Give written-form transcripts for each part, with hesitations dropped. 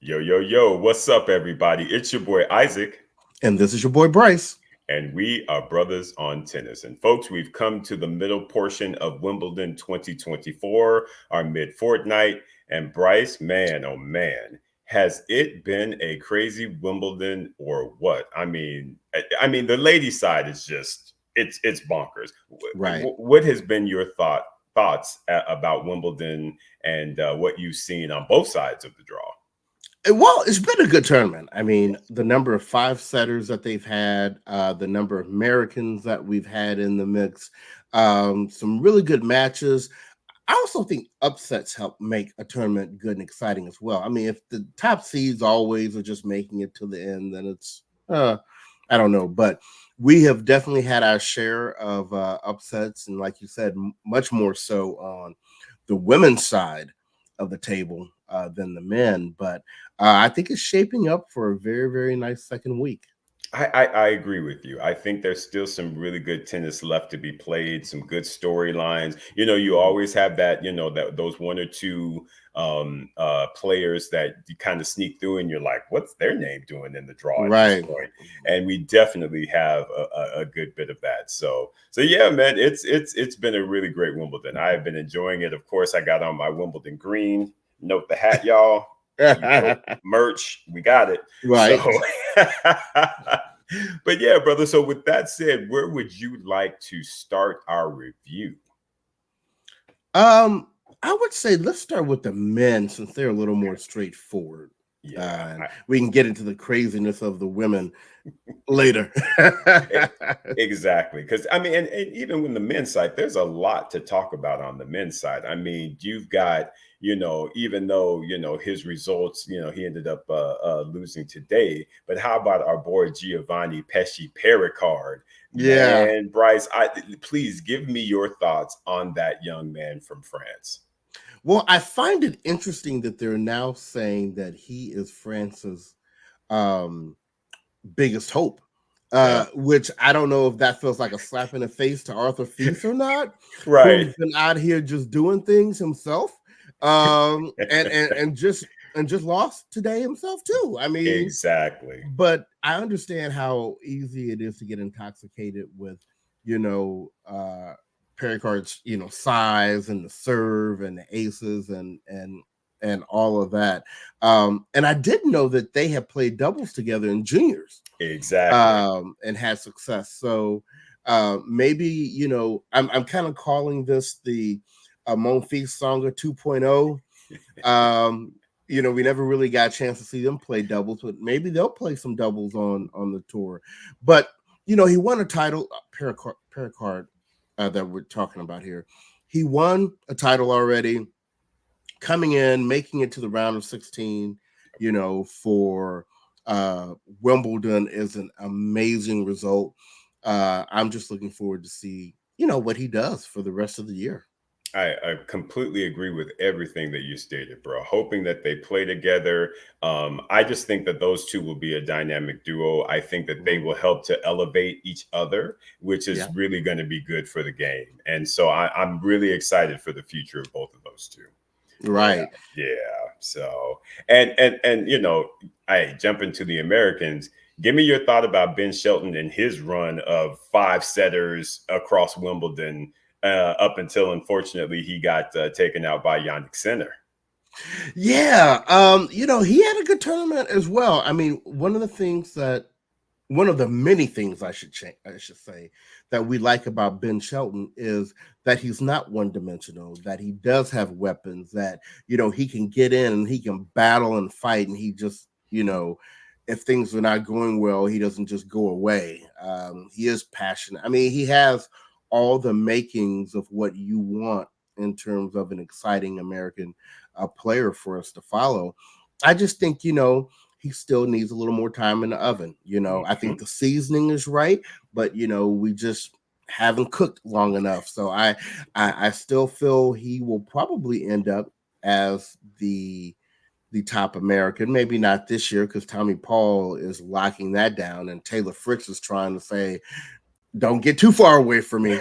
Yo, yo, yo, what's up, everybody? It's your boy Isaac, And this is your boy Bryce. and we are brothers on tennis. And folks, we've come to the middle portion of Wimbledon 2024, our mid-fortnight. And Bryce, man, oh man, has it been a crazy Wimbledon or what? I mean, the ladies' side is just it's bonkers. Right. What has been your thoughts about Wimbledon and what you've seen on both sides of the draw? Well, it's been a good tournament. I mean, the number of five setters that they've had, the number of Americans that we've had in the mix, some really good matches. I also think upsets help make a tournament good and exciting as well. I mean, if the top seeds always are just making it to the end, then it's I don't know. But we have definitely had our share of upsets, and like you said, much more so on the women's side of the table than the men. But I think it's shaping up for a very, very nice second week. I agree with you. I think there's still some really good tennis left to be played, some good storylines. You always have that, that those one or two players that you kind of sneak through and you're like, what's their name doing in the draw at this Right. point? And we definitely have a good bit of that. So yeah, man, it's been a really great Wimbledon. I have been enjoying it. Of course, I got on my Wimbledon green. Note the hat, y'all. Merch, we got it. So Right. but yeah, brother, so with that said, where would you like to start our review? I would say let's start with the men since they're a little more straightforward. Yeah, And we can get into the craziness of the women later. exactly. Because I mean, and even when the men's side, there's a lot to talk about on the men's side. I mean, you've got, even though, his results, he ended up losing today. But how about our boy Giovanni Pesci Pericard? Yeah. Man, Bryce, please give me your thoughts on that young man from France. Well, I find it interesting that they're now saying that he is France's um, biggest hope. Yeah, Which I don't know if that feels like a slap in the face to Arthur Fils or not, right. who's been out here just doing things himself, and just lost today himself too. I mean, Exactly. but I understand how easy it is to get intoxicated with, you know, uh Pericard's, size and the serve and the aces and all of that. And I didn't know that they have played doubles together in juniors Exactly. and had success. So maybe, I'm kind of calling this the Monfils Songa 2.0. We never really got a chance to see them play doubles, but maybe they'll play some doubles on the tour. But he won a title, Pericard that we're talking about here. He won a title already, coming in, making it to the round of 16. For Wimbledon is an amazing result. I'm just looking forward to see what he does for the rest of the year. I completely agree with everything that you stated, bro. Hoping that they play together. I just think that those two will be a dynamic duo. I think that they Mhm. will help to elevate each other, which is Yeah. really going to be good for the game. And so I'm really excited for the future of both of those two. Yeah, Right. yeah. So and I jump into the Americans. Give me your thought about Ben Shelton and his run of five setters across Wimbledon up until unfortunately he got taken out by Yannick Sinner. Yeah. He had a good tournament as well. I mean, one of the many things I should say that we like about Ben Shelton is that he's not one dimensional, that he does have weapons, that he can get in and he can battle and fight, and he just, if things are not going well, he doesn't just go away. He is passionate. I mean, he has all the makings of what you want in terms of an exciting American player for us to follow. I just think, he still needs a little more time in the oven. I think Mhm. the seasoning is right, but we just haven't cooked long enough. So I still feel he will probably end up as the top American. Maybe not this year because Tommy Paul is locking that down, and Taylor Fritz is trying to say, "Don't get too far away from me."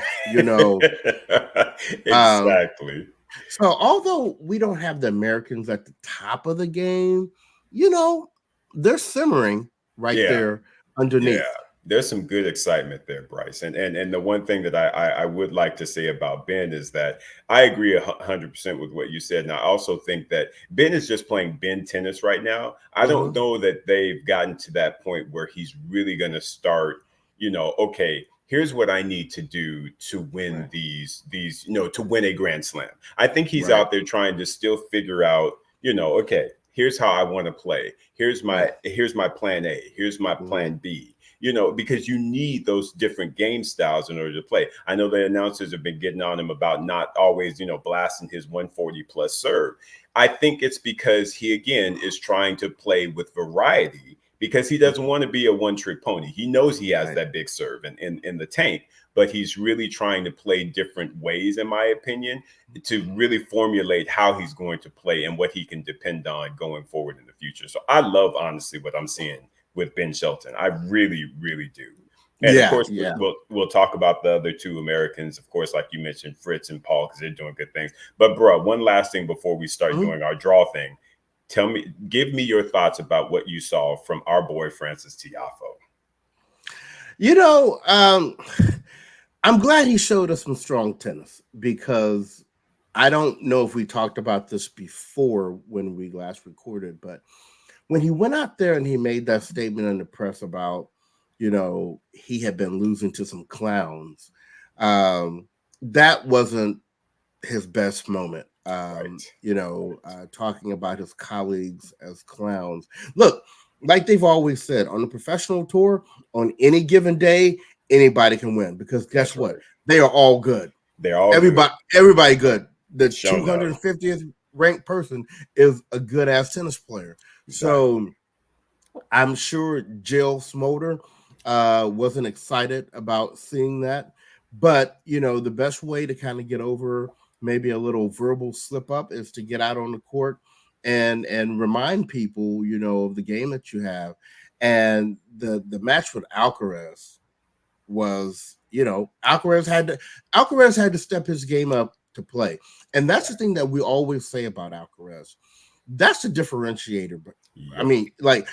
Um, Exactly. so although we don't have the Americans at the top of the game, you know, they're simmering right Yeah. there Yeah, underneath. there's some good excitement there, Bryce. And the one thing that I would like to say about Ben is that I agree 100% with what you said, and I also think that Ben is just playing Ben tennis right now. I don't Hmm. know that they've gotten to that point where he's really going to start. Okay, here's what I need to do to win Right. these to win a Grand Slam. I think he's Right. out there trying to still figure out. Okay, here's how I want to play. Right. Here's my plan A. Here's my Hmm. plan B. Because you need those different game styles in order to play. I know the announcers have been getting on him about not always, blasting his 140 plus serve. I think it's because he again is trying to play with variety because he doesn't want to be a one trick pony. He knows he has Right. that big serve in the tank, but he's really trying to play different ways, in my opinion, to really formulate how he's going to play and what he can depend on going forward in the future. So I love honestly what I'm seeing with Ben Shelton. I really, really do. And of Yeah. course, Yeah. we'll talk about the other two Americans, of course, like you mentioned, Fritz and Paul, because they're doing good things. But bro, one last thing before we start Mhm. doing our draw thing. Give me your thoughts about what you saw from our boy Francis Tiafo. You know, I'm glad he showed us some strong tennis because I don't know if we talked about this before when we last recorded, but when he went out there and he made that statement in the press about, he had been losing to some clowns, that wasn't his best moment. Right. Talking about his colleagues as clowns. Look, like they've always said on the professional tour, on any given day, anybody can win because guess That's what? right. They are all good. They're all good. Everybody good. The Shown up. 250th ranked person is a good ass tennis player. Exactly. So I'm sure Jill Smolder wasn't excited about seeing that. But, the best way to kind of get over maybe a little verbal slip up is to get out on the court and remind people, of the game that you have. And the match with Alcaraz was, Alcaraz had to step his game up to play. And that's the thing that we always say about Alcaraz. That's the differentiator. But I Yep. mean, like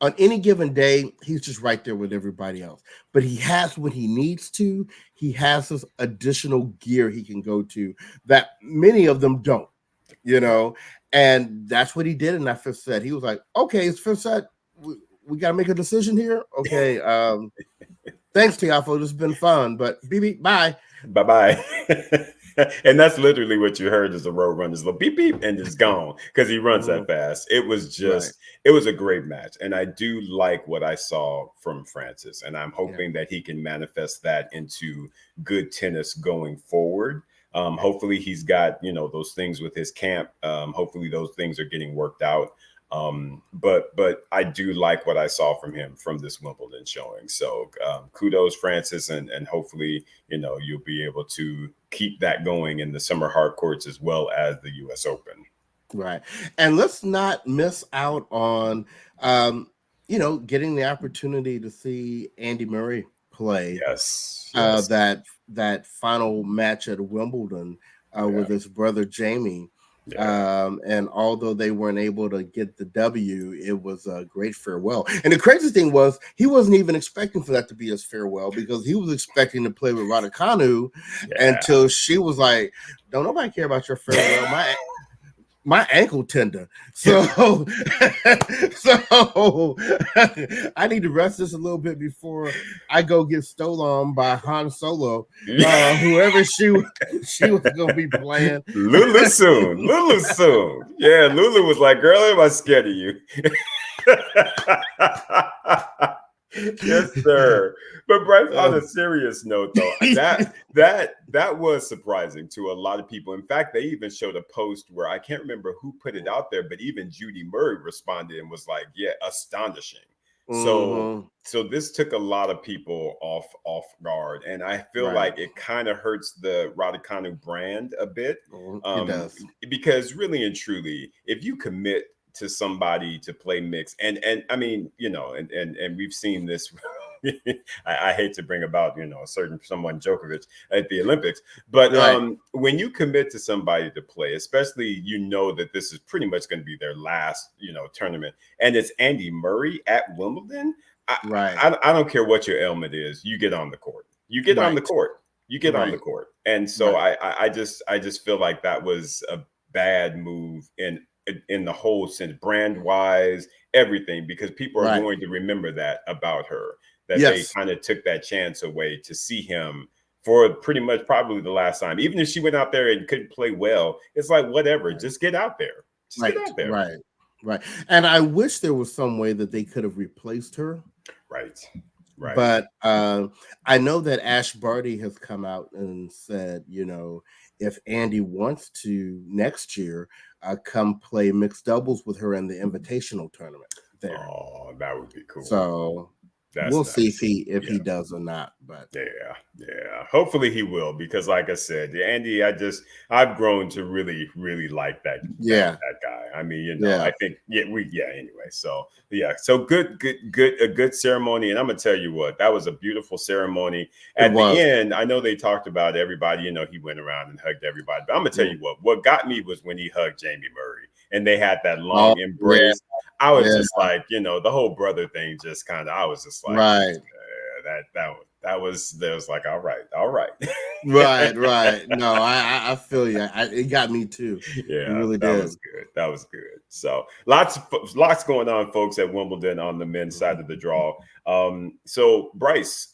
on any given day, he's just right there with everybody else. But he has when he needs to, he has this additional gear he can go to that many of them don't, you Right. know. And that's what he did in that fifth set. He was like, okay, it's fifth set. We got to make a decision here. Okay. Thanks, Tiafo. This has been fun, but BB, bye. Bye bye. And that's literally what you heard as the road runner's little beep beep and it's gone because he runs that Mhm. fast. Right. It was a great match. And I do like what I saw from Francis. And I'm Yeah. hoping that he can manifest that into good tennis going forward. Right. Hopefully he's got, those things with his camp. Hopefully those things are getting worked out. But I do like what I saw from him from this Wimbledon showing. So kudos, Francis, and hopefully you'll be able to keep that going in the summer hard courts as well as the U.S. Open. Right. And let's not miss out on, um, getting the opportunity to see Andy Murray play Yes, yes, that final match at Wimbledon yeah, with his brother Jamie. yeah. And although they weren't able to get the W, it was a great farewell. And the crazy thing was, he wasn't even expecting for that to be his farewell because he was expecting to play with Raducanu Yeah. until she was like, "Don't nobody care about your farewell. My ankle tender. So so I need to rest this a little bit before I go get stolen by Han Solo. Whoever she was gonna be playing. Lulu soon. Lulu soon. Yeah, Lulu was like, girl, am I scared of you? Yes, sir. But Bryce, on a serious note, though, that was surprising to a lot of people. In fact, they even showed a post where I can't remember who put it out there, but even Judy Murray responded and was like, "Yeah, astonishing." So, Mhm. so this took a lot of people off guard, and I feel Right. like it kind of hurts the Raducanu brand a bit, It um, does. because really and truly, if you commit to somebody to play mix, and I mean, and we've seen this I hate to bring about, a certain someone Djokovic at the Olympics, but Right. when you commit to somebody to play, especially that this is pretty much going to be their last, tournament, and it's Andy Murray at Wimbledon. I, Right. I don't care what your ailment is, you get on the court. You get on the Right. court. You get on the Right. court. And so Right. I just feel like that was a bad move in the whole sense, brand wise, everything, because people are Right. going to remember that about her, that they Yes. kind of took that chance away to see him for pretty much probably the last time. Even if she went out there and couldn't play well, it's like, whatever, Right. just get out there. Just get Right. out there. Right. Right. And I wish there was some way that they could have replaced her. Right. Right. But I know that Ash Barty has come out and said, if Andy wants to next year, come play mixed doubles with her in the invitational tournament there. Oh, that would be cool. So That's we'll see nice. if he Yeah. does or not. But Yeah. Hopefully he will, because like I said, Andy, I've grown to really, really like that yeah, guy. I mean, yeah, I think anyway. So so a good ceremony. And I'm gonna tell you what, that was a beautiful ceremony. it At the was. end, I know they talked about everybody, he went around and hugged everybody. But I'm gonna tell you what got me was when he hugged Jamie Murray and they had that Oh, long yeah, embrace. I was yeah, just like, the whole brother thing just I was just like, right. that was like, all right. Right. No, I feel you. It got me too. It Yeah, really that did. was good. That was good. So lots going on, folks, at Wimbledon on the men's side of the draw. So Bryce,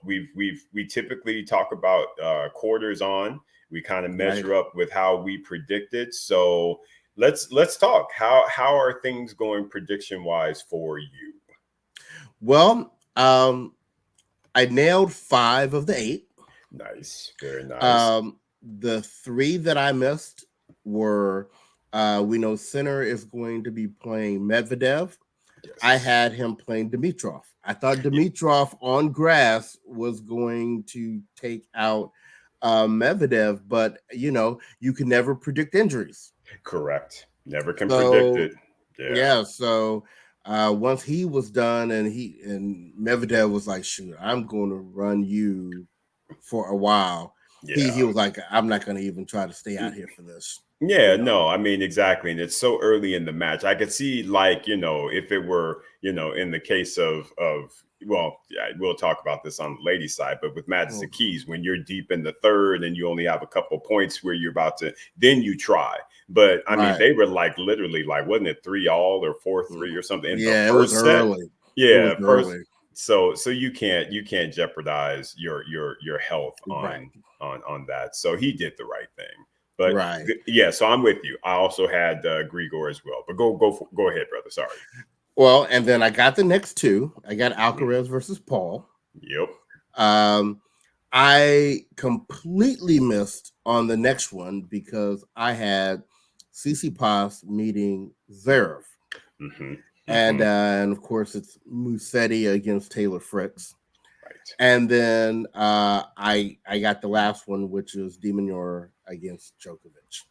we typically talk about quarters on. We kind of Right. measure up with how we predicted. So let's talk. How are things going prediction wise for you? Well, I nailed 5 of the 8. Nice, very nice. The 3 that I missed were we know Sinner is going to be playing Medvedev. I Yes. had him playing Dimitrov. I thought Dimitrov on grass was going to take out Medvedev, but you can never predict injuries. Correct. Never can predict So it. Yeah. yeah, so once he was done and Medvedev was like, shoot, I'm going to run you for a while. He Yeah. was like, I'm not going to even try to stay out here for this. Yeah, no, I mean, exactly. And it's so early in the match. I could see, like, if it were, in the case well, yeah, we'll talk about this on the ladies' side, but with Madison Mm. Keys, when you're deep in the third and you only have a couple of points where you're about to, then you try. But I mean, Right. they were like literally like, wasn't it 3-all or 4-3 or something in the Yeah, it was first set? early. It was Yeah, first. early. So you can't jeopardize your health Right. on that. So he did the right thing. But Right. yeah, so I'm with you. I also had Grigor as well. But go ahead, brother. Sorry. Well, and then I got the next 2. I got Mhm. Alcaraz versus Paul. Yep. I completely missed on the next one because I had Tsitsipas meeting Zverev. Hmm. And of course it's Musetti against Taylor Fritz. Right. And then I got the last one, which is Demonior against Djokovic.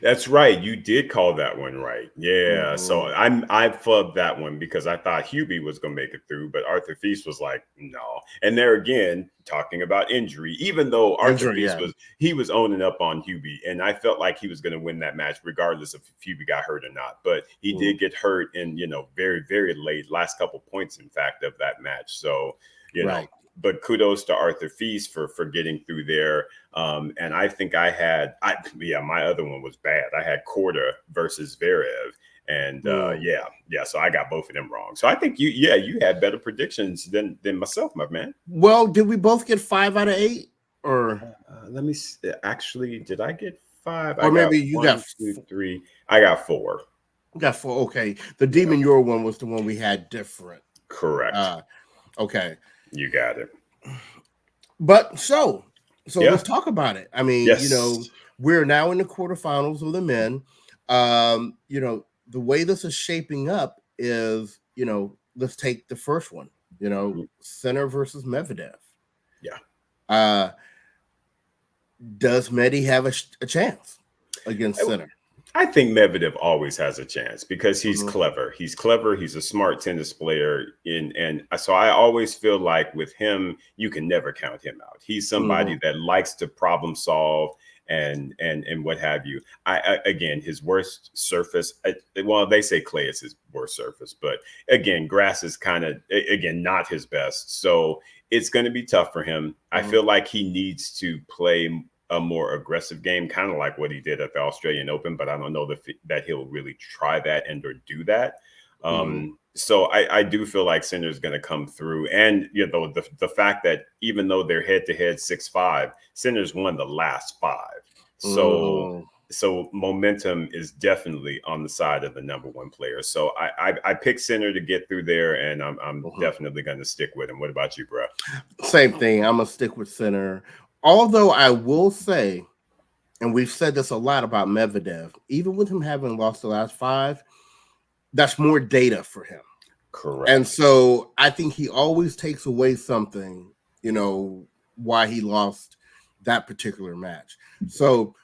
That's right. You did call that one right. Yeah. So Mhm. I flubbed that one because I thought Hubie was going to make it through, but Arthur Feast was like, no. And there again, talking about injury, even though Arthur Injury, Feast yeah. was owning up on Hubie, and I felt like he was going to win that match regardless of if Hubie got hurt or not. But he did get hurt in very, very late, last couple points, in fact, of that match. So Right. but kudos to Arthur Feast for getting through there. And I think my other one was bad. I had Korda versus Zverev. And so I got both of them wrong. So I think you had better predictions than myself, my man. Well, did we both get 5 out of 8? Or Let me see. Actually, did I get 5? or I got maybe you 1, 2, 3. I got 4. got 4. Okay. The Yeah. Demonior one was the one we had different. Correct. Okay. You got it. But so Yeah. let's talk about it. I mean, Yes. we're now in the quarterfinals of the men. The way this is shaping up is, let's take the first one, Sinner versus Medvedev. Yeah. Does Medi have a chance against Sinner? I think Medvedev always has a chance because he's Mhm, clever. He's clever. He's a smart tennis player. And so I always feel like with him, you can never count him out. He's somebody mhm, that likes to problem solve and what have you. Again, his worst surface. Well, they say clay is his worst surface, but again, grass is kind of again not his best. So it's going to be tough for him. I mhm, feel like he needs to play a more aggressive game, kind of like what he did at the Australian Open, but I don't know that he'll really try that and or do that. mhm. So I do feel like Sinner's going to come through, and you know the fact that even though they're head to head 6-5, Sinner's won the last five. So Mhm. so momentum is definitely on the side of the number one player. So I picked Sinner to get through there, and I'm Mhm. definitely going to stick with him. What about you, bro? Same thing. I'm gonna stick with center. Although I will say, and we've said this a lot about Medvedev, even with him having lost the last five, that's more data for him. And Correct. so I think he always takes away something, you know, why he lost that particular match. So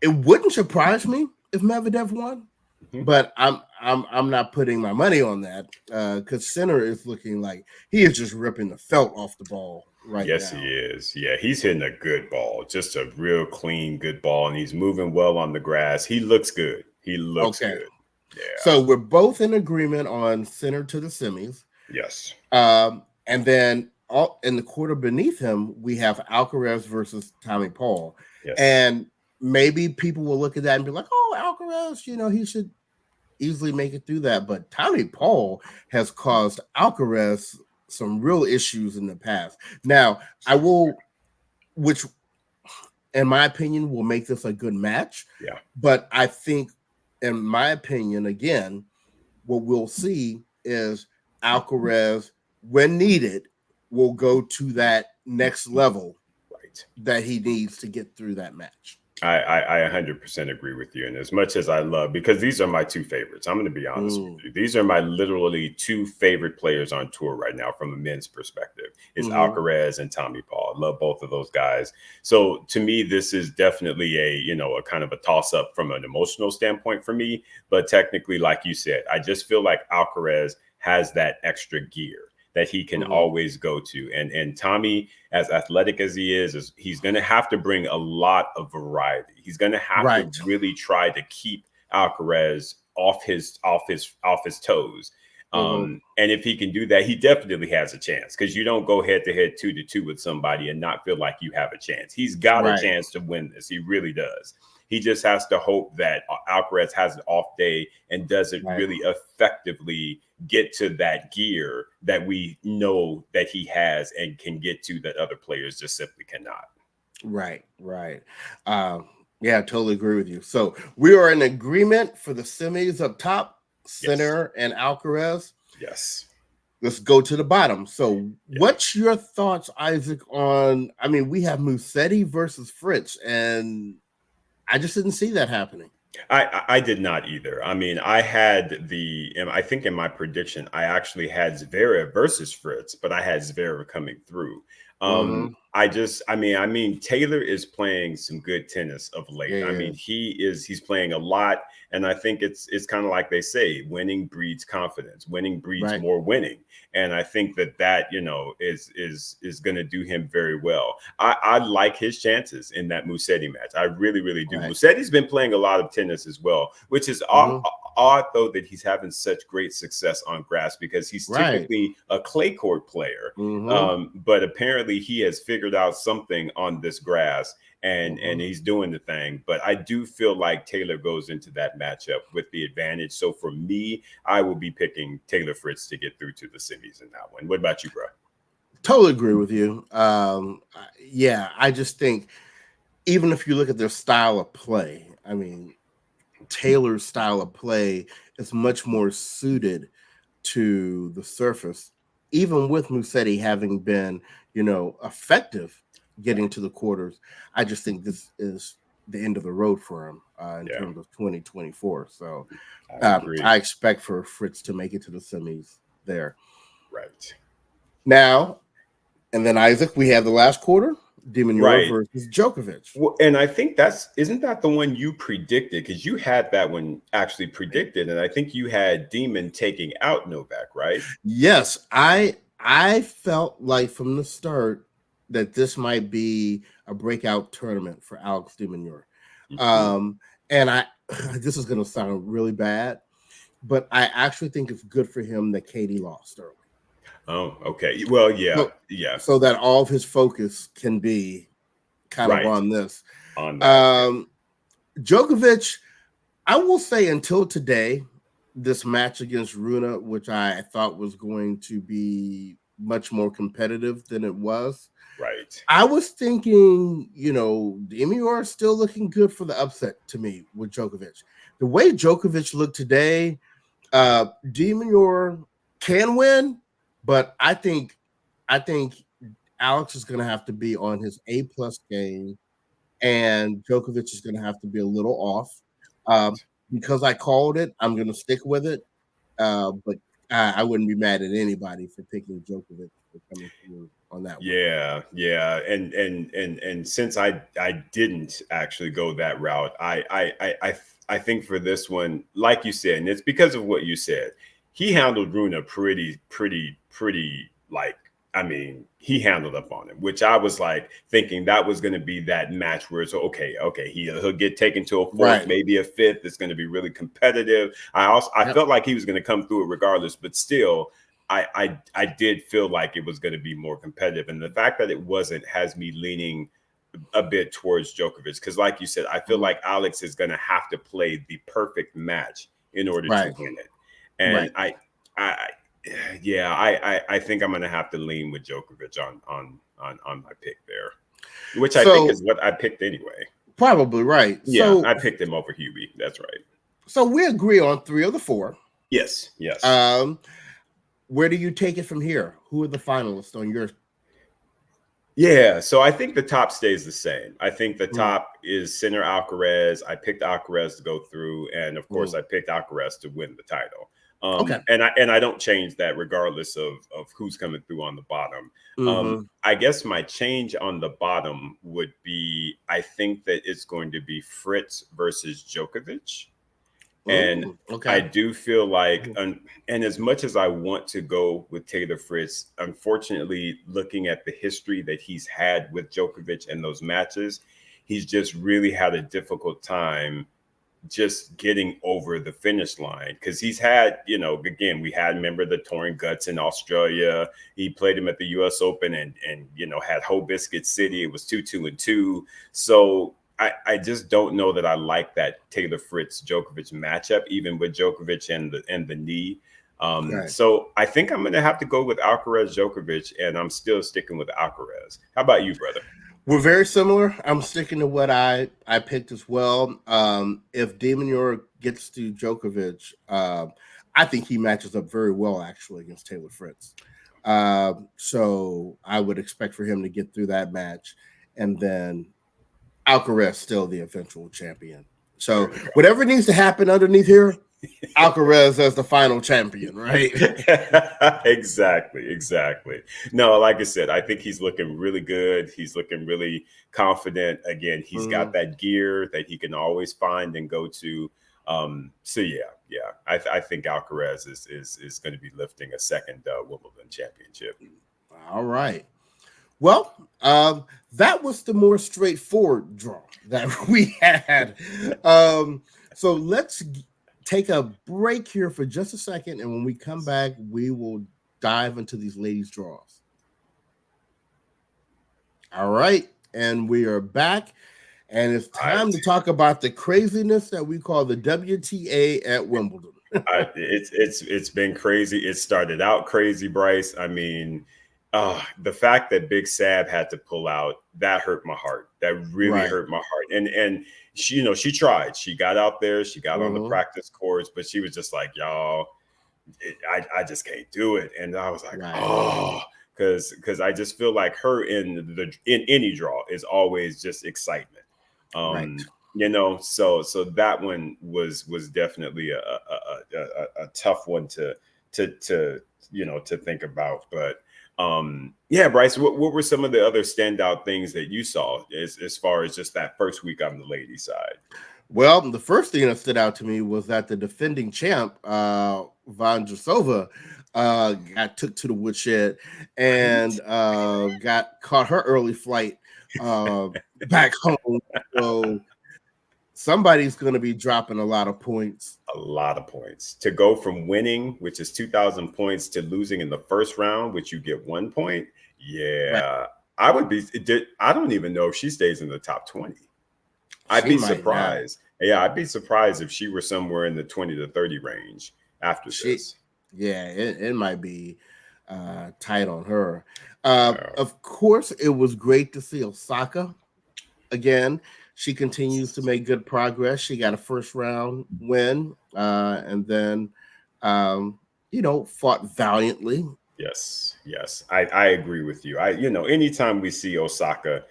it wouldn't surprise me if Medvedev won, Mhm. but I'm not putting my money on that because Sinner is looking like he is just ripping the felt off the ball right Yes, he now. is. Yeah, he's hitting a good ball, just a real clean, good ball, and he's moving well on the grass. He looks good. He looks Okay, good. Yeah. so we're both in agreement on Sinner to the semis, Yes. and then all in the quarter beneath him we have Alcaraz versus Tommy Paul, Yes. and maybe people will look at that and be like, "Oh, Alcaraz, you know, he should easily make it through that." But Tommy Paul has caused Alcaraz some real issues in the past. Now, I will, which in my opinion will make this a good match, Yeah. but I think, in my opinion, again, what we'll see is Alcaraz, when needed, will go to that next level Right. that he needs to get through that match. I 100% agree with you. And as much as I love, because these are my two favorites, I'm going to be honest with Mm, you. These are my literally two favorite players on tour right now from a men's perspective. It's mhm, Alcaraz and Tommy Paul. I love both of those guys. So to me, this is definitely a kind of a toss up from an emotional standpoint for me. But technically, like you said, I just feel like Alcaraz has that extra gear that he can mhm. always go to. And Tommy, as athletic as he is he's going to have to bring a lot of variety. He's going to have to Right. really try to keep Alcaraz off his toes. Mhm. And if he can do that, he definitely has a chance because you don't go head to head 2-2 with somebody and not feel like you have a chance. He's got a Right. chance to win this. He really does. He just has to hope that Alcaraz has an off day and doesn't Right. really effectively get to that gear that we know that he has and can get to that other players just simply cannot. Right. Right. Um, yeah, I totally agree with you. So we are in agreement for the semis up top, Yes. Sinner and Alcaraz. Yes. Let's go to the bottom. So, Yeah. what's your thoughts, Isaac, on? I mean, we have Musetti versus Fritz, and I just didn't see that happening. I did not either. I mean, I had I think in my prediction, I actually had Zverev versus Fritz, but I had Zverev coming through. Hmm. I mean, Taylor is playing some good tennis of late. I Yeah. mean, he's playing a lot, and I think it's kind of like they say, winning breeds confidence. Winning breeds Right. more winning, and I think that is going to do him very well. I like his chances in that Musetti match. I really, really do. Right. Musetti's been playing a lot of tennis as well, which is Hmm. odd though that he's having such great success on grass because he's Right. typically a clay court player. Hmm. But apparently he has figured out something on this grass and Hmm. he's doing the thing. But I do feel like Taylor goes into that matchup with the advantage. So for me, I will be picking Taylor Fritz to get through to the semis in that one. What about you, bro? Totally agree with you. Yeah, I just think even if you look at their style of play, I mean, Taylor's style of play is much more suited to the surface, even with Musetti having been, effective getting to the quarters. I just think this is the end of the road for him in Yeah, terms of 2024. So I agree. I expect for Fritz to make it to the semis there. Right. Now, and then Isaac, we have the last quarter. De Minaur Right. versus Djokovic. Well, and I think isn't that the one you predicted? Because you had that one actually predicted, and I think you had Demon taking out Novak, right? Yes, I felt like from the start that this might be a breakout tournament for Alex de Minaur. Mhm. And I this is going to sound really bad, but I actually think it's good for him that Katie lost early. Oh, okay. Well, yeah, So, yeah, so that all of his focus can be kind of right on this. on that. Yeah. Um, Djokovic, I will say until today, this match against Runa, which I thought was going to be much more competitive than it was, Right. I was thinking, Demior is still looking good for the upset to me with Djokovic. The way Djokovic looked today, Demior can win, but I think Alex is going to have to be on his A+ game, and Djokovic is going to have to be a little off. Um, because I called it, I'm going to stick with it. But I wouldn't be mad at anybody for picking Djokovic for coming through on that one. Yeah, yeah, and since I didn't actually go that route, I think for this one, like you said, and it's because of what you said, he handled Runa pretty like. I mean, he handled up on him, which I was like thinking that was going to be that match where it's okay, he'll get taken to a fourth, Right. maybe a fifth. It's going to be really competitive. I Yep. felt like he was going to come through it regardless, but still, I did feel like it was going to be more competitive, and the fact that it wasn't has me leaning a bit towards Djokovic because, like you said, I feel Mhm. like Alex is going to have to play the perfect match in order to Right. win it, and Right. I yeah, I think I'm going to have to lean with Djokovic on my pick there, which I think So is what I picked anyway. probably right. Yeah, So I picked him over Hubie. That's right. so we agree on 3 of the 4. Yes, yes. Um, where do you take it from here? Who are the finalists on your? Yeah, so I think the top stays the same. I think the Mm, top is Sinner Alcaraz. I picked Alcaraz to go through, and of course, mm. I picked Alcaraz to win the title. Okay. And I don't change that regardless of who's coming through on the bottom. Mm-hmm. I guess my change on the bottom would be I think that it's going to be Fritz versus Djokovic. And I Okay. do feel like, Mhm. and as much as I want to go with Taylor Fritz, unfortunately, looking at the history that he's had with Djokovic in those matches, he's just really had a difficult time just getting over the finish line because he's had, again, we had remember the torn guts in Australia. He played him at the U.S. Open and had Hobiscuit City. It was 2-2-2. So I just don't know that I like that Taylor Fritz Djokovic matchup, even with Djokovic and the knee. Right. So I think I'm going to have to go with Alcaraz Djokovic, and I'm still sticking with Alcaraz. How about you, brother? We're very similar. I'm sticking to what I picked as well. If Demon gets to Djokovic, I think he matches up very well actually against Taylor Fritz. So I would expect for him to get through that match, and then Alcaraz still the eventual champion. There So we go. whatever needs to happen underneath here, Alcaraz as the final champion, right? Exactly. No, like I said, I think he's looking really good. He's looking really confident. Again, he's got Mhm. that gear that he can always find and go to. So yeah. I think Alcaraz is going to be lifting a second Wimbledon championship. All right. Well, that was the more straightforward draw that we had. So take a break here for just a second, and when we come back, we will dive into these ladies' draws. All right, and we are back, and it's time Right. to talk about the craziness that we call the WTA at Wimbledon. It's been crazy. It started out crazy, Bryce. I mean, the fact that Big Sab had to pull out that hurt my heart. That really Right. hurt my heart. And she, she tried. She got out there. She got on the Mhm. practice courts, but she was just like, y'all, I just can't do it. And I was like, Right. oh, because I just feel like her in any draw is always just excitement. Right. So that one was definitely a tough one to to think about. But Yeah, Bryce, what were some of the other standout things that you saw as far as just that first week on the ladies' side? Well, the first thing that stood out to me was that the defending champ, Vondrousova, got took to the woodshed and Right. got caught her early flight uh, back home. So somebody's going to be dropping a lot of points. A lot of points to go from winning, which is 2,000 points, to losing in the first round, which you get 1 point. Right. Yeah, I would be. I don't even know if she stays in the top 20. I'd She be might not. surprised. Yeah, I'd be surprised if she were somewhere in the 20 to 30 range after She, this. yeah, it might be tight on her. Yeah. Of course, it was great to see Osaka again. She continues to make good progress. She got a first round win, and then, fought valiantly. Yes, yes, I agree with you. Anytime we see Osaka,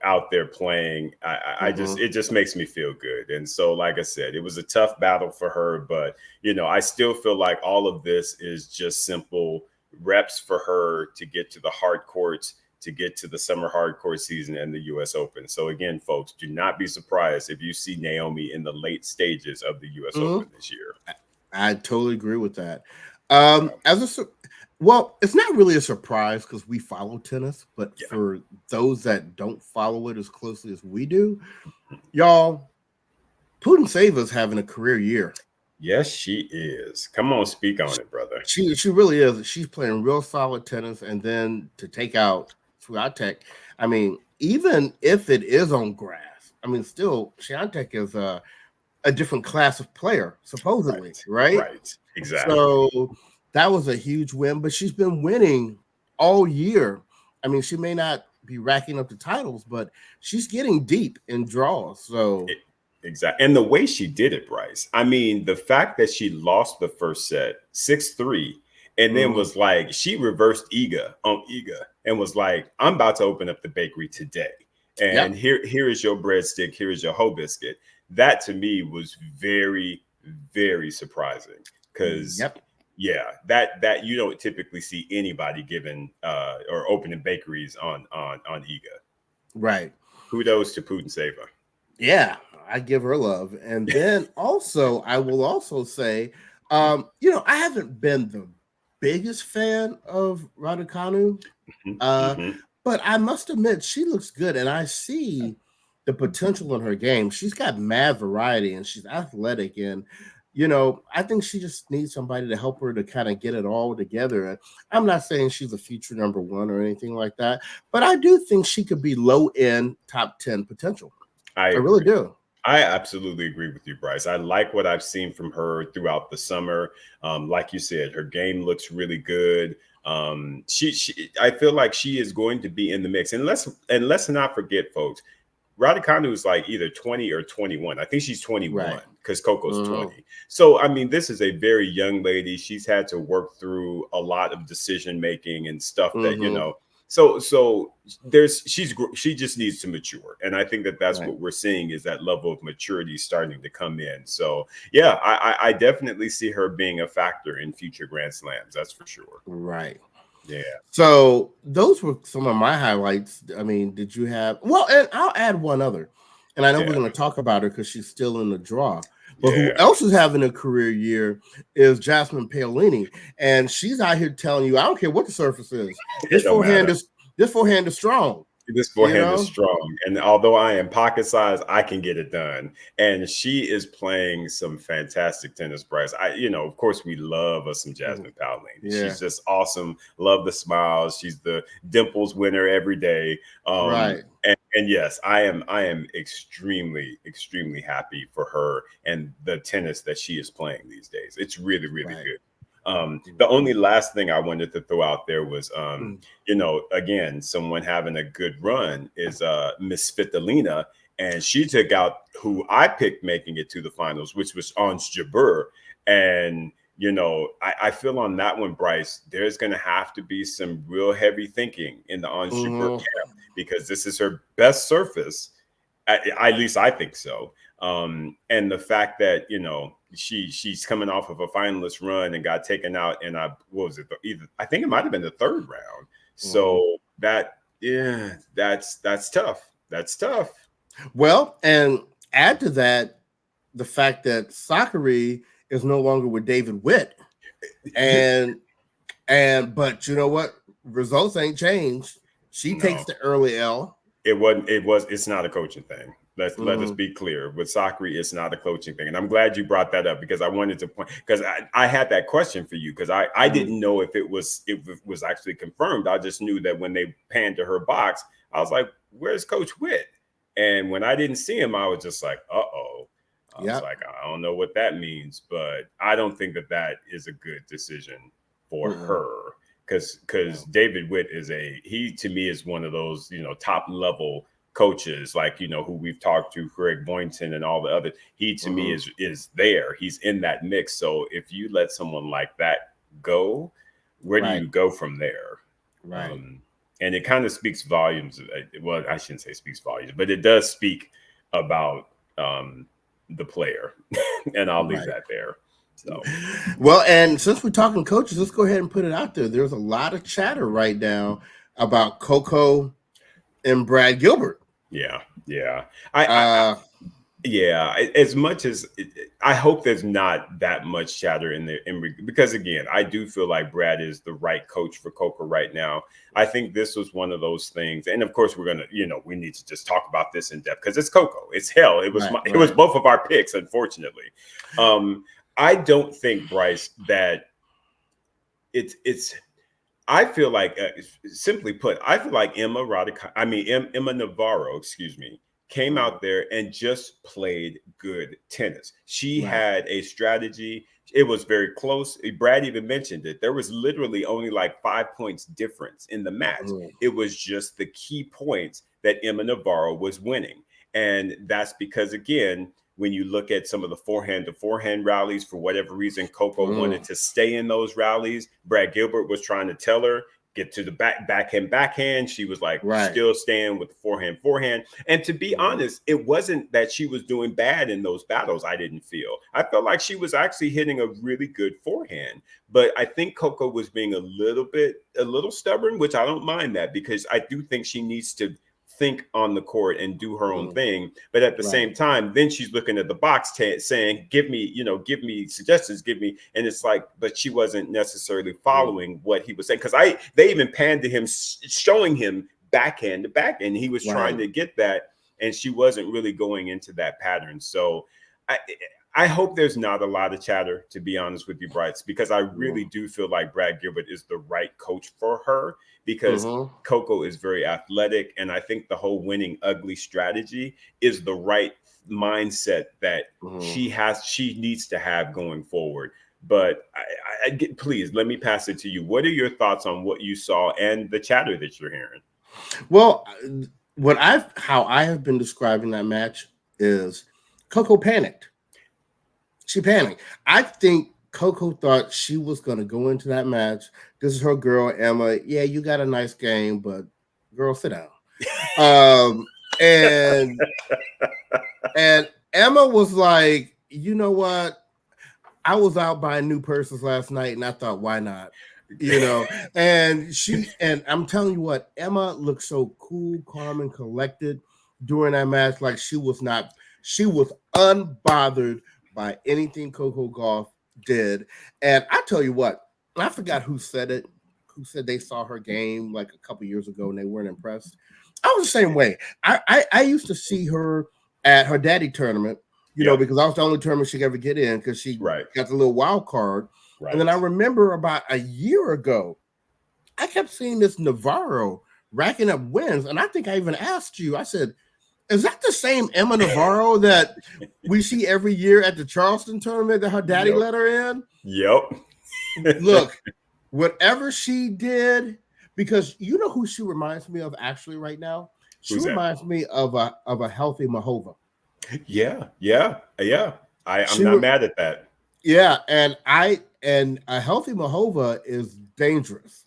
out there playing, I just Mhm. it just makes me feel good. And so, like I said, it was a tough battle for her, but I still feel like all of this is just simple reps for her to get to the hard courts, to get to the summer hard court season and the U.S. Open. So again, folks, do not be surprised if you see Naomi in the late stages of the U.S. Mhm. Open this year. I totally agree with that. Yeah, Well, it's not really a surprise because we follow tennis, but yeah. for those that don't follow it as closely as we do, y'all, Putinseva's having a career year. Yes, she is. Come on, speak on it, brother. She really is. She's playing real solid tennis, and then to take out Swiatek. I mean, even if it is on grass, I mean, still Swiatek is a different class of player, supposedly, Right, right? right, exactly. So that was a huge win, but she's been winning all year. I mean, she may not be racking up the titles, but she's getting deep in draws. So Exactly. And the way she did it, Bryce. I mean, the fact that she lost the first set 6-3, and then mhm, was like, she reversed Iga and was like, I'm about to open up the bakery today. And yep, here is your breadstick, here is your hoe biscuit. That to me was very, very surprising. Because yep, that you don't typically see anybody giving or opening bakeries on Iga. right. Kudos to Putin Saver. Yeah, I give her love. And then also, I will also say, I haven't been the biggest fan of Raducanu, uh, Hmm. but I must admit she looks good, and I see the potential in her game. She's got mad variety, and she's athletic, and I think she just needs somebody to help her to kind of get it all together. And I'm not saying she's a future number one or anything like that, but I do think she could be low end top 10 potential. I I really agree. do. I absolutely agree with you, Bryce. I like what I've seen from her throughout the summer. Like you said, her game looks really good. I feel like she is going to be in the mix. And let's not forget, folks, Raducanu is like either 20 or 21. I think she's Right. 21 because Coco's Mhm. 20. So, I mean, this is a very young lady. She's had to work through a lot of decision making and stuff that, Mhm. so she just needs to mature. And I think that that's Right. what we're seeing is that level of maturity starting to come in. So, yeah, I definitely see her being a factor in future Grand Slams. That's for sure. Right. Yeah. So those were some of my highlights. I mean, did you have well, and I'll add one other. And I know we're Yeah. going to talk about her because she's still in the draw. But who Yeah. else is having a career year is Jasmine Paolini. And she's out here telling you, I don't care what the surface is. It This don't forehand matter. is this forehand is strong, This you forehand is know? strong, and although I am pocket size, I can get it done. And she is playing some fantastic tennis, Bryce. Of course, we love us some Mhm. Jasmine Paolini. Yeah, She's just awesome. Love the smiles. She's the dimples winner every day. right. And yes, I am extremely, extremely happy for her and the tennis that she is playing these days. It's really, really Right. good. The Mhm. only last thing I wanted to throw out there was Mm. again, someone having a good run is Miss Fitalina, and she took out who I picked making it to the finals, which was Ons Jabeur. And I feel on that one, Bryce, there's going to have to be some real heavy thinking in the Ons Jabeur Mhm. camp because this is her best surface. At least I think so. And the fact that, she's coming off of a finalist run and got taken out in what was it? I think it might have been the third round. So that's tough. That's tough. Well, and add to that the fact that Sakari is no longer with David Witt, and but you know what? Results ain't changed. She takes the early L. It's not a coaching thing. Let us be clear. With Sakari, it's not a coaching thing. And I'm glad you brought that up, because I wanted to point, because I had that question for you, because I didn't know if it was actually confirmed. I just knew that when they panned to her box, I was like, where's Coach Witt? And when I didn't see him, I was just like, uh-oh. I was like, I don't know what that means, but I don't think that is a good decision for her. Because David Witt he to me is one of those, top level coaches, like, who we've talked to, Greg Boynton and all the others. He to me is there. He's in that mix. So if you let someone like that go, where do you go from there? Right. And it kind of speaks volumes. Well, I shouldn't say speaks volumes, but it does speak about the player. And I'll leave that there. So, well, and since we're talking coaches, let's go ahead and put it out there. There's a lot of chatter right now about Coco and Brad Gilbert. Yeah. As much as I hope there's not that much chatter because again, I do feel like Brad is the right coach for Coco right now. I think this was one of those things, and of course we're gonna, we need to just talk about this in depth because it's Coco. It's hell. It was it was both of our picks, unfortunately. I don't think, Bryce, that it's. I feel like, simply put, I feel like Emma Navarro, came out there and just played good tennis. She had a strategy. It was very close. Brad even mentioned it. There was literally only like 5 points difference in the match. It was just the key points that Emma Navarro was winning. And that's because, again, when you look at some of the forehand to forehand rallies, for whatever reason, Coco wanted to stay in those rallies. Brad Gilbert was trying to tell her, get to the backhand. She was like, still staying with the forehand. And to be honest, it wasn't that she was doing bad in those battles. I didn't feel. I felt like she was actually hitting a really good forehand. But I think Coco was being a little stubborn, which I don't mind that, because I do think she needs to think on the court and do her own thing. But at the same time, then she's looking at the box saying, give me suggestions, and it's like, but she wasn't necessarily following what he was saying, because they even panned to him, showing him backhand to backhand. He was trying to get that, and she wasn't really going into that pattern. So I hope there's not a lot of chatter, to be honest with you, Bryce, because I really do feel like Brad Gilbert is the right coach for her, because Coco is very athletic. And I think the whole winning ugly strategy is the right mindset that she needs to have going forward. But please, let me pass it to you. What are your thoughts on what you saw and the chatter that you're hearing? Well, how I have been describing that match is Coco panicked. She panicked. I think Coco thought she was going to go into that match. This is her girl, Emma. Yeah, you got a nice game, but girl, sit down. And Emma was like, you know what? I was out buying new purses last night, and I thought, why not? And I'm telling you what, Emma looked so cool, calm, and collected during that match. Like she was unbothered by anything Coco Gauff did. And I tell you what, I forgot who said it, who said they saw her game like a couple years ago and they weren't impressed. I was the same way. I used to see her at her daddy tournament, because I was the only tournament she could ever get in, because she got the little wild card. And then I remember about a year ago, I kept seeing this Navarro racking up wins. And I think I even asked you, I said, is that the same Emma Navarro that we see every year at the Charleston tournament that her daddy let her in? Yep. Look, whatever she did, because you know who she reminds me of actually right now? She reminds me of a healthy Mahova. Yeah. I'm not mad at that. Yeah, and a healthy Mahova is dangerous.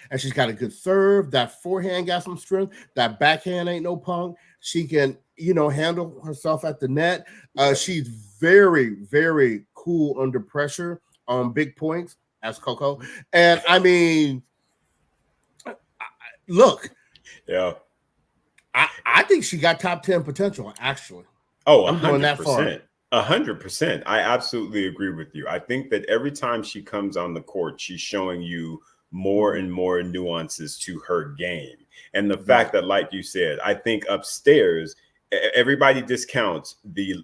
And she's got a good serve. That forehand got some strength. That backhand ain't no punk. She can handle herself at the net. She's very, very cool under pressure on big points as Coco. And I mean, look, yeah. I think she got top 10 potential, actually. Oh, I'm going that far. 100%. I absolutely agree with you. I think that every time she comes on the court, she's showing you more and more nuances to her game. And the fact that, like you said, I think upstairs, everybody discounts the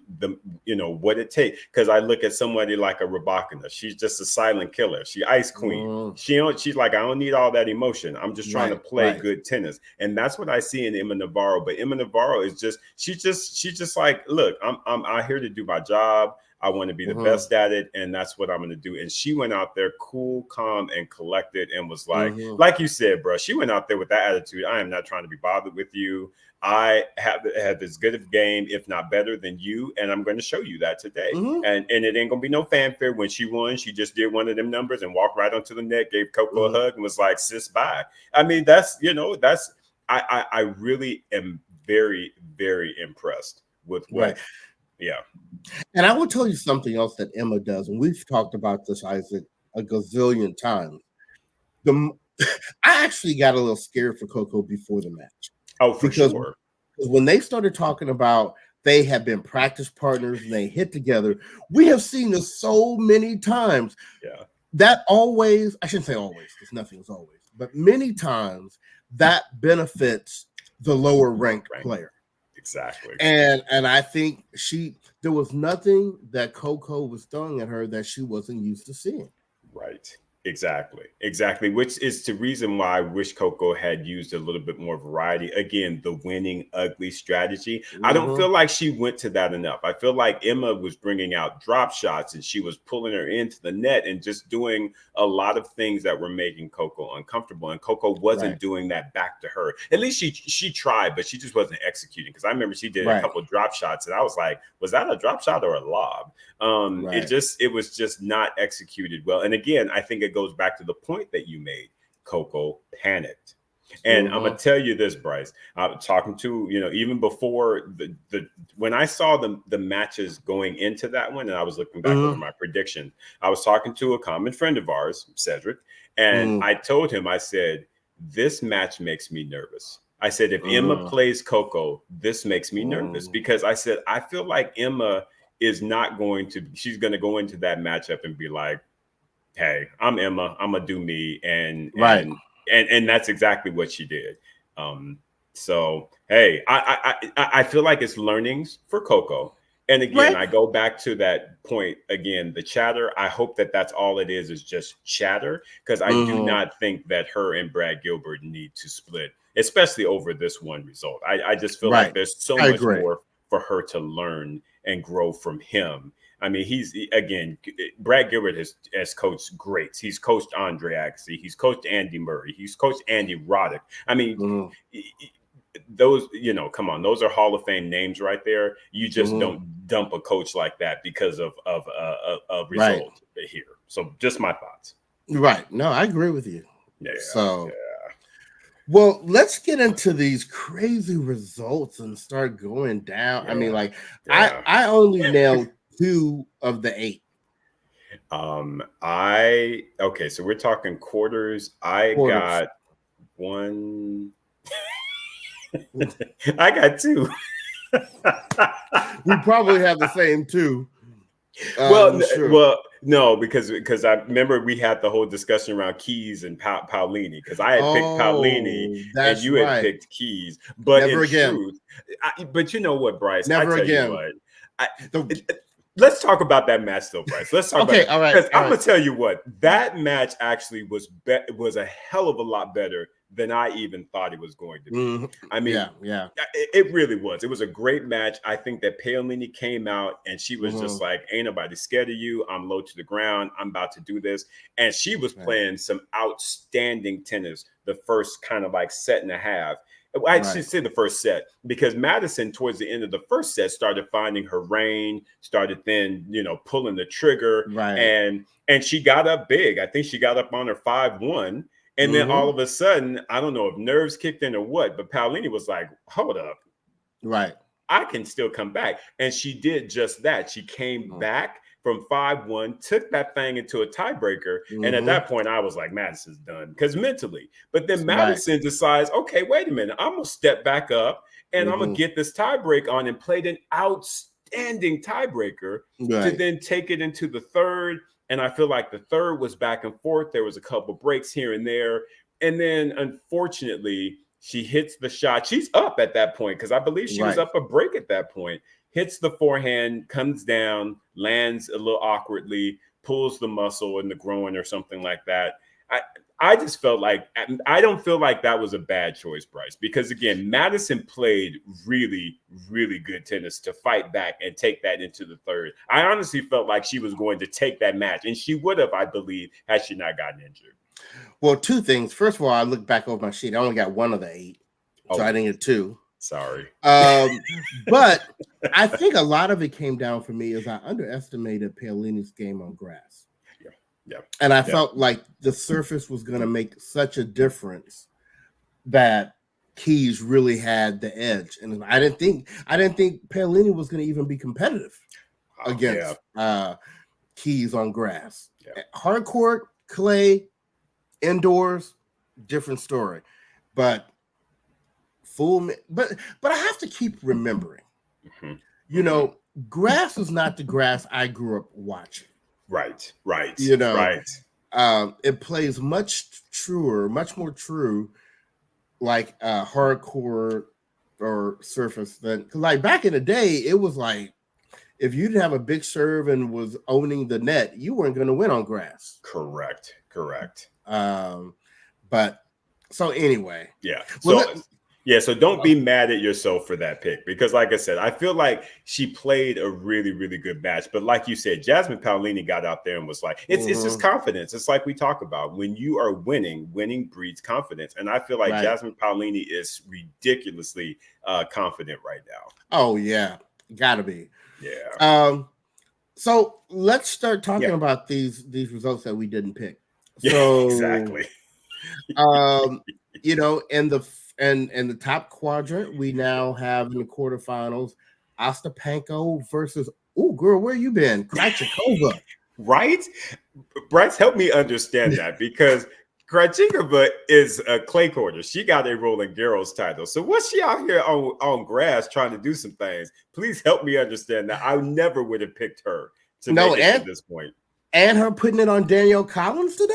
what it takes. Because I look at somebody like a Rabakina. She's just a silent killer. She ice queen. She's like, I don't need all that emotion. I'm just trying to play good tennis. And that's what I see in Emma Navarro. But Emma Navarro is she's just like, look, I'm out here to do my job. I want to be the best at it, and that's what I'm going to do. And she went out there cool, calm, and collected, and was like you said, bro, she went out there with that attitude. I am not trying to be bothered with you. I have as good of a game, if not better than you, and I'm going to show you that today. And it ain't going to be no fanfare. When she won, she just did one of them numbers and walked right onto the net, gave Coco a hug, and was like, sis, bye. I mean, I really am very, very impressed with what. Yeah. And I will tell you something else that Emma does, and we've talked about this, Isaac, a gazillion times. I actually got a little scared for Coco before the match. Oh, for sure. When they started talking about they have been practice partners and they hit together, we have seen this so many times. Yeah. That always, I shouldn't say always, because nothing is always, but many times that benefits the lower ranked player. Exactly. And I think there was nothing that Coco was throwing at her that she wasn't used to seeing. Right. Exactly. Which is the reason why I wish Coco had used a little bit more variety. Again, the winning ugly strategy. I don't feel like she went to that enough. I feel like Emma was bringing out drop shots and she was pulling her into the net and just doing a lot of things that were making Coco uncomfortable. And Coco wasn't doing that back to her. At least she tried, but she just wasn't executing. Because I remember she did a couple of drop shots and I was like, was that a drop shot or a lob? It was just not executed well. And again, I think it goes back to the point that you made. Coco panicked. And I'm gonna tell you this, Bryce. I was talking to, even before when I saw the matches going into that one, and I was looking back over my prediction, I was talking to a common friend of ours, Cedric, and I told him, I said, this match makes me nervous. I said, if Emma plays Coco, this makes me nervous because I said, I feel like Emma is not going to, she's going to go into that matchup and be like, hey, I'm Emma, I'm gonna do me, and that's exactly what she did. So hey, I feel like it's learnings for Coco. And again, I go back to that point again, the chatter. I hope that that's all it is just chatter, because I do not think that her and Brad Gilbert need to split, especially over this one result. I just feel like there's so much more for her to learn and grow from him. I mean, Brad Gilbert has coached greats. He's coached Andre Agassi. He's coached Andy Murray. He's coached Andy Roddick. I mean, those, come on, those are Hall of Fame names right there. You just don't dump a coach like that because of a result here. So just my thoughts. Right. No, I agree with you. Yeah. So, well, let's get into these crazy results and start going down. I mean, I only nailed 2 of the 8. Okay, so we're talking quarters. I got 1. I got 2. We probably have the same 2. Well, no, because I remember we had the whole discussion around Keys and Paolini, because I had picked Paolini and you had picked Keys. But never again. Truth, but you know what, Bryce? Never again. You what. Let's talk about that match, though, Bryce. Let's talk about it. All right. Because I'm gonna tell you what, that match actually was a hell of a lot better than I even thought it was going to be. I mean, it really was. It was a great match. I think that Paolini came out and she was just like, ain't nobody scared of you. I'm low to the ground. I'm about to do this. And she was playing some outstanding tennis the first kind of like set and a half. I should say the first set, because Madison towards the end of the first set started finding her rein, started then, pulling the trigger, and she got up big. I think she got up on her 5-1. And then all of a sudden, I don't know if nerves kicked in or what, but Paolini was like, hold up. Right. I can still come back. And she did just that. She came back from 5-1, took that thing into a tiebreaker. And at that point, I was like, Madison's done, because mentally. But then Madison decides, okay, wait a minute, I'm going to step back up and I'm going to get this tiebreak on, and played an outstanding tiebreaker to then take it into the third. And I feel like the third was back and forth. There was a couple breaks here and there. And then, unfortunately, she hits the shot. She's up at that point, because I believe she was up a break at that point. Hits the forehand, comes down, lands a little awkwardly, pulls the muscle in the groin or something like that. I just felt like, I don't feel like that was a bad choice, Bryce, because again, Madison played really, really good tennis to fight back and take that into the third. I honestly felt like she was going to take that match, and she would have, I believe, had she not gotten injured. Well, two things. First of all, I looked back over my sheet. I only got one of the 8, so I didn't get 2. Sorry. But I think a lot of it came down for me is I underestimated Paolini's game on grass. Yeah. And I felt like the surface was going to make such a difference that Keys really had the edge. And I didn't think Paolini was going to even be competitive against Keys on grass. Hard court, clay, indoors, different story. But but I have to keep remembering, you know, grass is not the grass I grew up watching. Right. You know, it plays much more true, like hardcore or surface than, like back in the day, it was like if you didn't have a big serve and was owning the net, you weren't going to win on grass. Correct. But so anyway, so don't be mad at yourself for that pick, because like I said, I feel like she played a really, really good match. But like you said, Jasmine Paolini got out there and was like, it's just confidence. It's like we talk about, when you are winning breeds confidence. And I feel like Jasmine Paolini is ridiculously confident right now. Oh yeah, gotta be. Yeah. So let's start talking about these results that we didn't pick. So exactly. You know, in the top quadrant, we now have in the quarterfinals Ostapenko versus girl, where you been? Krejcikova. Right? Bryce, help me understand that, because Krejcikova is a clay courter. She got a Roland Garros title. So what's she out here on grass trying to do some things? Please help me understand that. I never would have picked her to make it to this point. And her putting it on Danielle Collins today?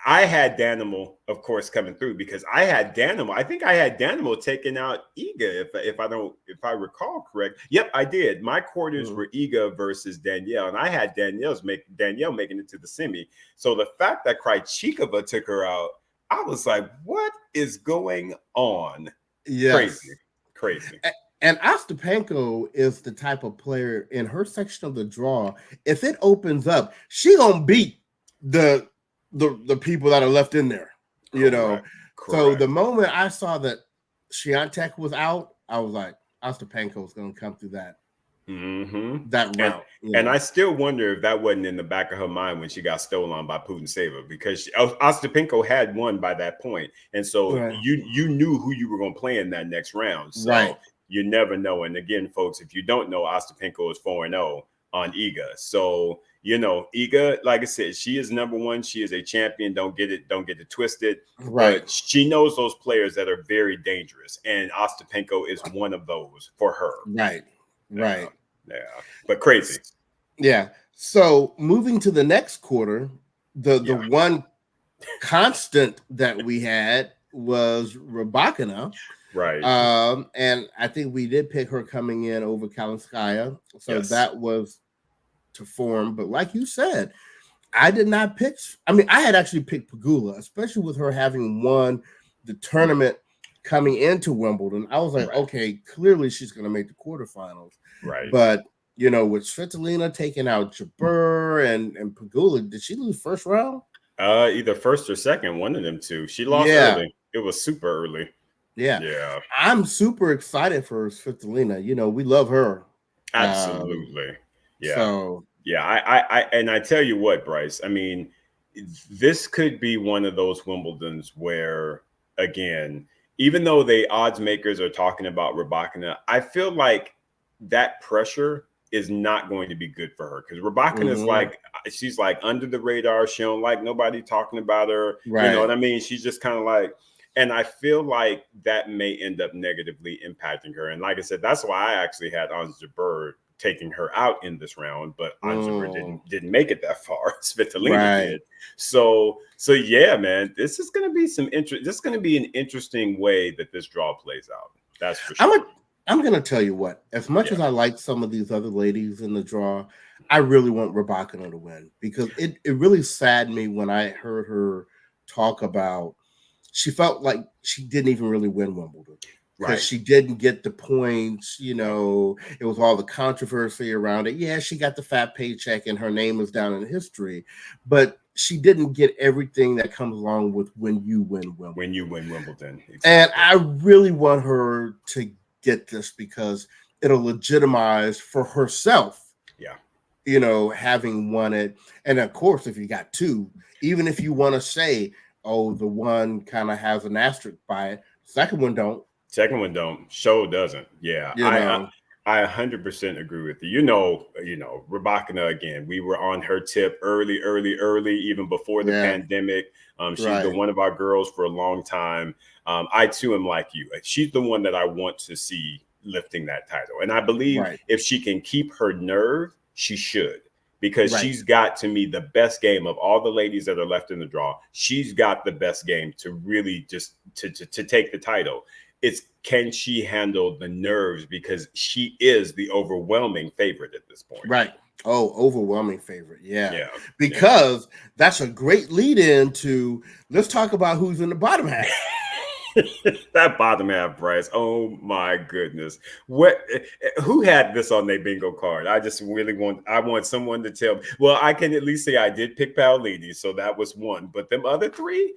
I had Danimal, of course, coming through, because I had Danimal. I think I had Danimal taking out Iga, if I recall correct. Yep, I did. My quarters were Iga versus Danielle, and I had Danielle making it to the semi. So the fact that Krejcikova took her out, I was like, what is going on? Yes. Crazy. And Ostapenko is the type of player in her section of the draw. If it opens up, she gonna beat the people that are left in there, you know. So the moment I saw that Swiatek was out, I was like, Ostapenko is going to come through that route. And I still wonder if that wasn't in the back of her mind when she got stolen by Putintseva, because Ostapenko had won by that point, and so you knew who you were going to play in that next round. So you never know. And again, folks, if you don't know, Ostapenko is 4-0 on Iga. So, you know, Iga, like I said, she is number one. She is a champion. Don't get it twisted. Right. But she knows those players that are very dangerous, and Ostapenko is one of those for her. Right. Yeah. But crazy. Yeah. So moving to the next quarter, the one constant that we had was Rybakina. Right. And I think we did pick her coming in over Kalinskaya. So that was to form. But like you said, I did not pick. I mean, I had actually picked Pegula, especially with her having won the tournament coming into Wimbledon. I was like, okay, clearly she's going to make the quarterfinals. Right. But, you know, with Svitolina taking out Jabeur and Pegula, did she lose first round? Either first or second, one of them two. She lost early. It was super early. Yeah. I'm super excited for Svitolina. You know, we love her. Absolutely. So I tell you what, Bryce, I mean, this could be one of those Wimbledons where, again, even though the odds makers are talking about Rybakina, I feel like that pressure is not going to be good for her, because Rybakina is like, she's like under the radar. She don't like nobody talking about her. You know what I mean? She's just kind of like, and I feel like that may end up negatively impacting her. And like I said, that's why I actually had Ons Jabeur taking her out in this round, but Ons Jabeur didn't make it that far. Svitolina did. So yeah, man, this is going to be this is going to be an interesting way that this draw plays out. That's for sure. I'm going to tell you what, as much as I like some of these other ladies in the draw, I really want Rybakina to win, because it really saddened me when I heard her talk about, she felt like she didn't even really win Wimbledon. Because she didn't get the points, you know, it was all the controversy around it. Yeah, she got the fat paycheck and her name is down in history, but she didn't get everything that comes along with when you win Wimbledon. When you win Wimbledon. Exactly. And I really want her to get this, because it'll legitimize for herself. Yeah. You know, having won it. And of course, if you got two, even if you want to say, oh, the one kind of has an asterisk by it, second one don't. Second one don't. Show doesn't. Yeah. I 100% agree with you. You know, Rybakina, again, we were on her tip early, even before the pandemic. She's been one of our girls for a long time. I too am like you. She's the one that I want to see lifting that title. And I believe if she can keep her nerve, she should. Because she's got, to me, the best game of all the ladies that are left in the draw. She's got the best game to really just to take the title. It's, can she handle the nerves, because she is the overwhelming favorite at this point. Right. Oh, overwhelming favorite. Yeah. Because that's a great lead in to, let's talk about who's in the bottom half. That bottom half, Bryce. Oh my goodness. Who had this on their bingo card? I just really want someone to tell me. Well, I can at least say I did pick Paolini, so that was one. But them other three,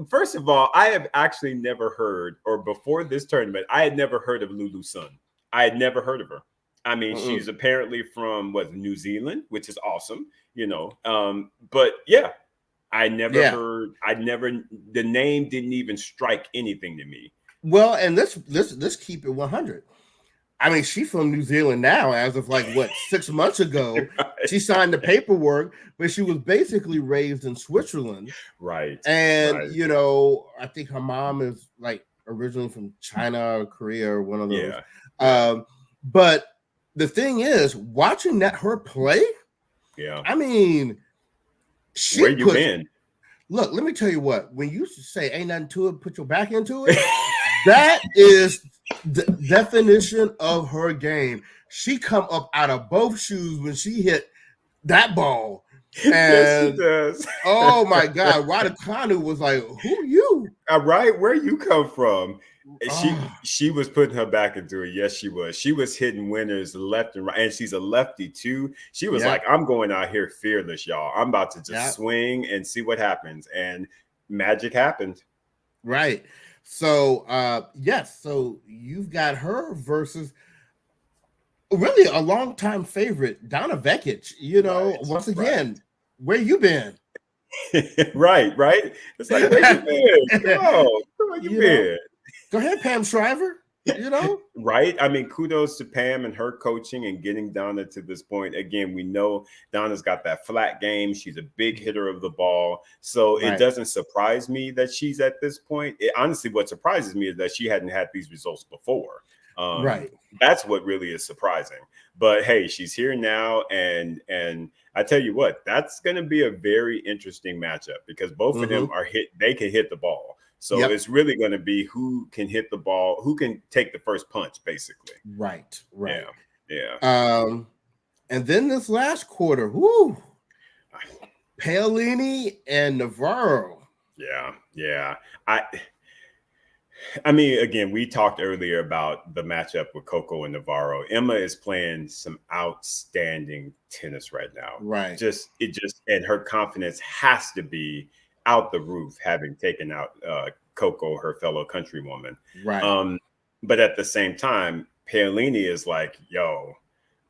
first of all, I have actually never heard, or before this tournament, I had never heard of Lulu Sun. I had never heard of her. I mean, she's apparently from New Zealand, which is awesome, you know. But yeah, I never heard. The name didn't even strike anything to me. Well, and let's keep it 100. I mean, she's from New Zealand now, as of like 6 months ago. She signed the paperwork, but she was basically raised in Switzerland. Right. And you know, I think her mom is like originally from China or Korea or one of those. Yeah. But the thing is, watching her play, I mean, where you been? Look, let me tell you what. When you say ain't nothing to it, put your back into it. That is the definition of her game. She come up out of both shoes when she hit that ball. And yes, she does. Oh my God, Raducanu was like, "Who you?" Right, where you come from? She was putting her back into it. Yes, she was. She was hitting winners left and right, and she's a lefty too. She was like, "I'm going out here fearless, y'all. I'm about to just swing and see what happens." And magic happened. Right. So, yes. So you've got her versus really a longtime favorite, Donna Vekic. You know, once again, where you been? right. It's like, where you been? Come on, where you been? Go ahead, Pam Shriver. You know, right? I mean, kudos to Pam and her coaching and getting Donna to this point. Again, we know Donna's got that flat game. She's a big hitter of the ball. So it doesn't surprise me that she's at this point. Honestly, what surprises me is that she hadn't had these results before. That's what really is surprising. But hey, she's here now. And I tell you what, that's going to be a very interesting matchup, because both of them they can hit the ball. So it's really going to be who can hit the ball, who can take the first punch, basically. Right. Yeah. And then this last quarter, Paolini and Navarro. Yeah. I mean, again, we talked earlier about the matchup with Coco and Navarro. Emma is playing some outstanding tennis right now. Right. And her confidence has to be out the roof, having taken out Coco, her fellow countrywoman. Right. But at the same time, Paolini is like, yo,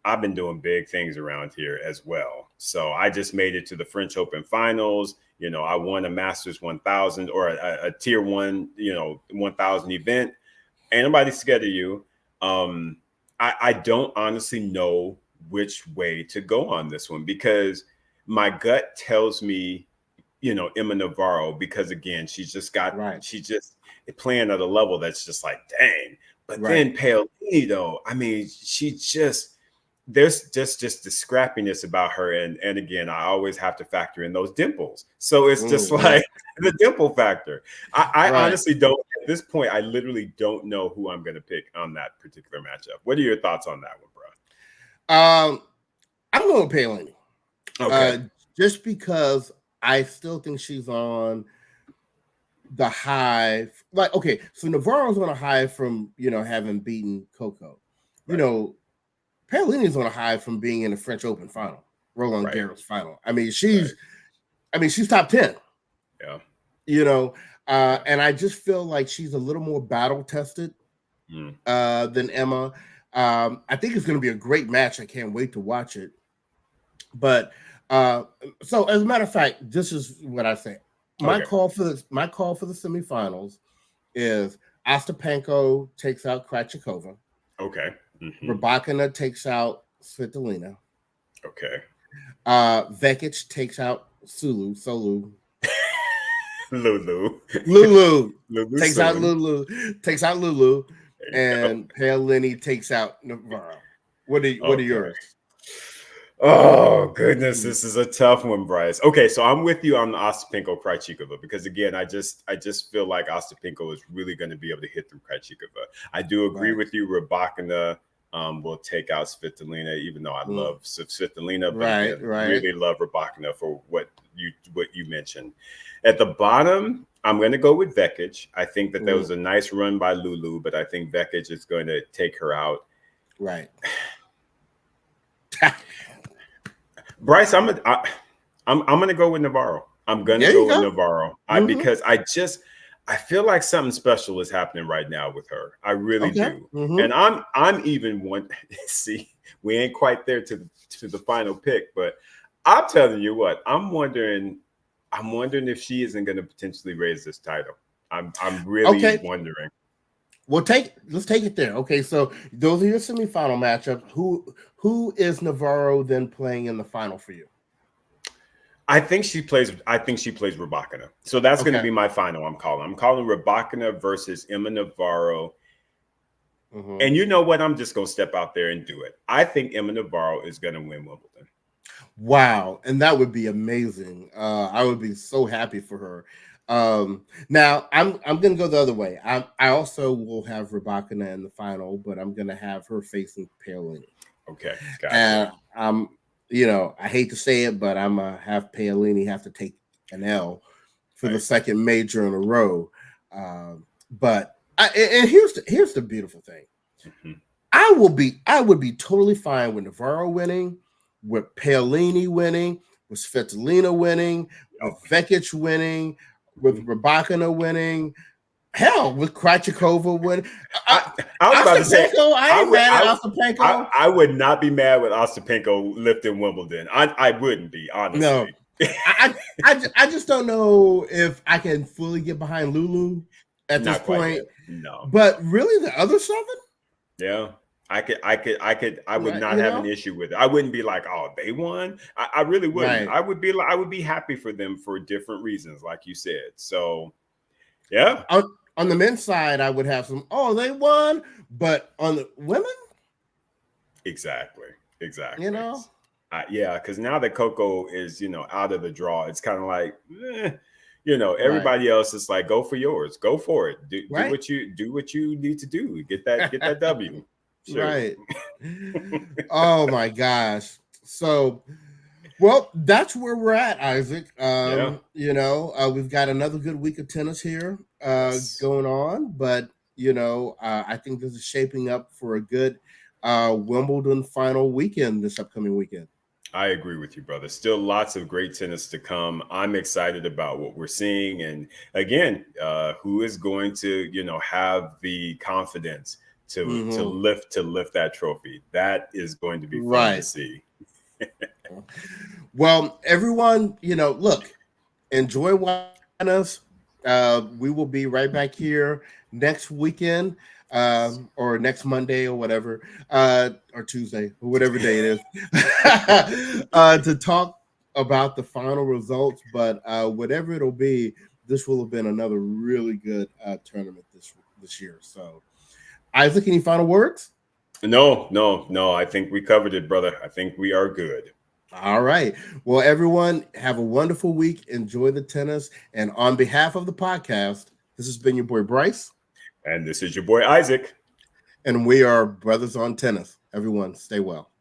I've been doing big things around here as well. So I just made it to the French Open finals. You know, I won a Masters 1000 or a tier one, 1000 event. Ain't nobody scared of you. I don't honestly know which way to go on this one because my gut tells me, Emma Navarro, because again, she's just playing at a level that's just like, dang. But then Paolini, though, I mean, there's just the scrappiness about her. And again, I always have to factor in those dimples. So it's just like the dimple factor. I honestly don't, at this point, I literally don't know who I'm going to pick on that particular matchup. What are your thoughts on that one, bro? I'm going with Paolini. Okay. Just because I still think she's on the high. Like, okay, so Navarro's on a high from, having beaten Coco. Paolini's on a high from being in the French Open final, Roland Garros final. I mean, she's top 10. Yeah. And I just feel like she's a little more battle tested than Emma. I think it's going to be a great match. I can't wait to watch it. But so as a matter of fact, this is what I say. My call for the semifinals is Ostapenko takes out Krejcikova. Okay. Rybakina takes out Svitolina. Okay. Vekic takes out Lulu. Takes out Lulu. And Paolini takes out Navarro. What are yours? Oh goodness, this is a tough one, Bryce. Okay, so I'm with you on the Ostapenko Krejcikova because again, I just feel like Ostapenko is really going to be able to hit through Krejcikova. I do agree with you. Rybakina will take out Svitolina, even though I love Svitolina, but again, really love Rybakina for what you mentioned. At the bottom, I'm going to go with Vekic. I think that there was a nice run by Lulu, but I think Vekic is going to take her out. Right. Bryce, I'm gonna go with Navarro. I'm gonna go with Navarro because I feel like something special is happening right now with her. I really do, and I'm even one. See, we ain't quite there to the final pick, but I'm telling you what, I'm wondering if she isn't going to potentially raise this title. I'm really wondering. Well, let's take it there. Okay, so those are your semifinal matchups. Who is Navarro then playing in the final for you? I think she plays Rybakina. So that's going to be my final. I'm calling Rybakina versus Emma Navarro. And you know what? I'm just going to step out there and do it. I think Emma Navarro is going to win Wimbledon. Wow, and that would be amazing. I would be so happy for her. Now I'm gonna go the other way. I also will have Rybakina in the final, but I'm gonna have her facing Paolini. Okay, gotcha. And I hate to say it, but I'm gonna have Paolini have to take an L for the second major in a row. But here's the beautiful thing. I would be totally fine with Navarro winning, with Paolini winning, with Svitolina winning, with Vekic winning, with Rybakina winning, hell, with Krejcikova winning. I was about to say, I ain't mad at Ostapenko. I would not be mad with Ostapenko lifting Wimbledon. I wouldn't be, honestly. No, I just don't know if I can fully get behind Lulu at this point. No, but really, the other 7. Yeah. I would not have an issue with it. I wouldn't be like, oh, they won. I really wouldn't. I would be happy for them for different reasons, like you said. So, yeah. On the men's side, I would have some, they won. But on the women? Exactly. Yeah, because now that Coco is, out of the draw, it's kind of like, everybody else is like, go for yours. Go for it. Do what you need to do. Get that W. Sure. Right. Oh my gosh. So, well, that's where we're at, Isaac. We've got another good week of tennis here going on, but I think this is shaping up for a good Wimbledon final weekend this upcoming weekend. I agree with you, brother. Still lots of great tennis to come. I'm excited about what we're seeing. And again, who is going to, have the confidence to lift that trophy. That is going to be fun to see. Well, everyone, look, enjoy watching us. We will be right back here next weekend, or next Monday or whatever, or Tuesday or whatever day it is, to talk about the final results. But whatever it'll be, this will have been another really good tournament this year. So, Isaac, any final words? No. I think we covered it, brother. I think we are good. All right. Well, everyone, have a wonderful week. Enjoy the tennis. And on behalf of the podcast, this has been your boy Bryce. And this is your boy Isaac. And we are Brothers on Tennis. Everyone, stay well.